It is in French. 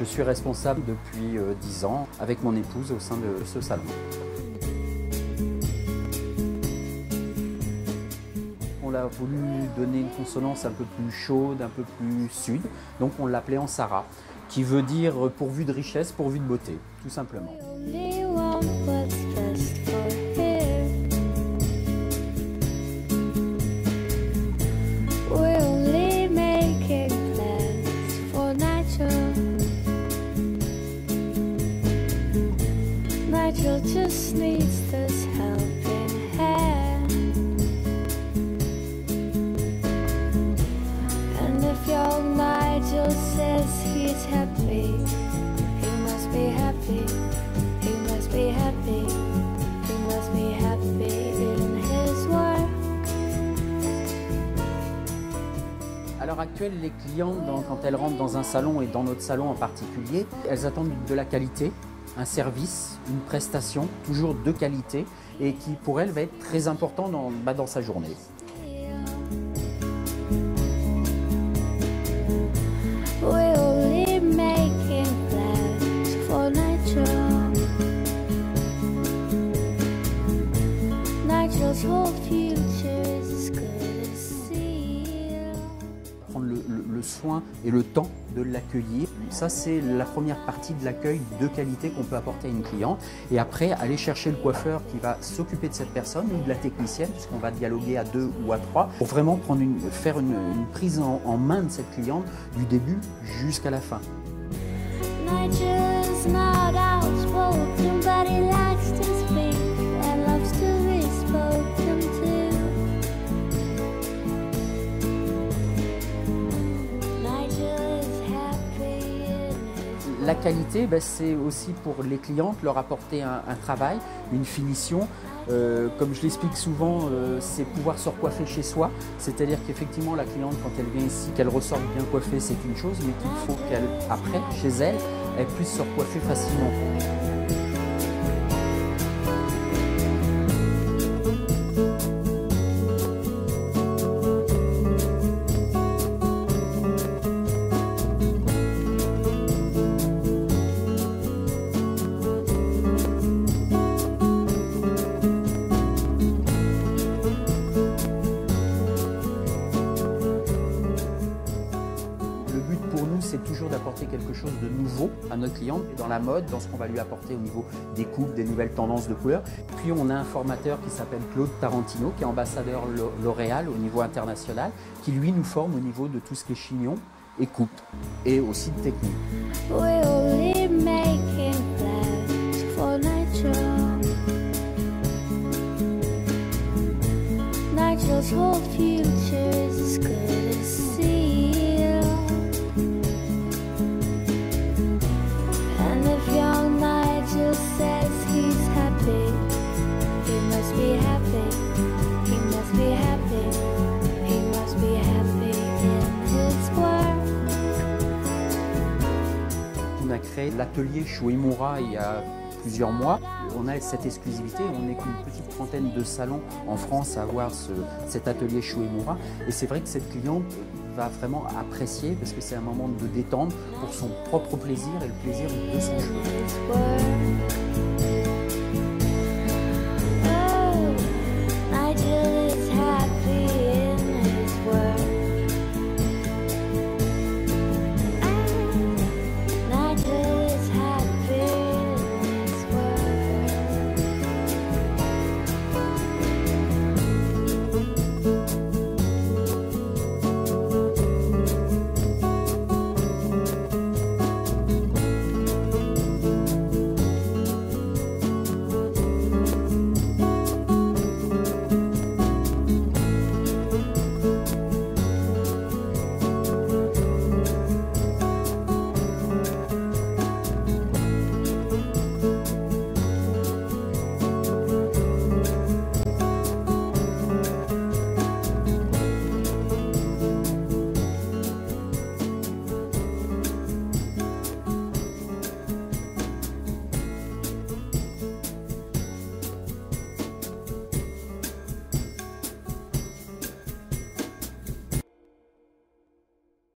Je suis responsable depuis 10 ans avec mon épouse au sein de ce salon. On a voulu donner une consonance un peu plus chaude, un peu plus sud, donc on l'appelait Ansara, qui veut dire pourvu de richesse, pourvu de beauté, tout simplement. Nigel just needs this helping hand. And if young Nigel says he's happy, he must be happy, he must be happy, he must be happy in his work. À l'heure actuelle, les clientes, quand elles rentrent dans un salon et dans notre salon en particulier, elles attendent de la qualité, un service, une prestation, toujours de qualité et qui pour elle va être très important dans sa journée. We're only making plans for Nigel. Nigel's whole future is as good as seal. Prendre le soin et le temps de l'accueillir. Ça, c'est la première partie de l'accueil de qualité qu'on peut apporter à une cliente. Et après, aller chercher le coiffeur qui va s'occuper de cette personne ou de la technicienne, puisqu'on va dialoguer à 2 ou à 3, pour vraiment faire une prise en main de cette cliente du début jusqu'à la fin. Nigel's not outspoken, but he likes to speak and loves to be spoken to. La qualité, c'est aussi pour les clientes leur apporter un travail, une finition. Comme je l'explique souvent, c'est pouvoir se recoiffer chez soi. C'est-à-dire qu'effectivement, la cliente, quand elle vient ici, qu'elle ressorte bien coiffée, c'est une chose, mais qu'il faut qu'après, chez elle, elle puisse se recoiffer facilement. C'est toujours d'apporter quelque chose de nouveau à notre cliente, dans la mode, dans ce qu'on va lui apporter au niveau des coupes, des nouvelles tendances de couleurs. Puis on a un formateur qui s'appelle Claude Tarantino, qui est ambassadeur L'Oréal au niveau international, qui lui nous forme au niveau de tout ce qui est chignon et coupe, et aussi de technique. We're only making plans for Nigel. Nigel's whole future is as good as seal. And if young Nigel says he's happy, he must be happy, he must be happy, he must be happy in his work. On a créé l'atelier Shuemura il y a plusieurs mois. On a cette exclusivité, on n'est qu'une petite trentaine de salons en France à avoir cet atelier Shuemura. Et c'est vrai que cette cliente va vraiment apprécier parce que c'est un moment de détente pour son propre plaisir et le plaisir de son cheveu.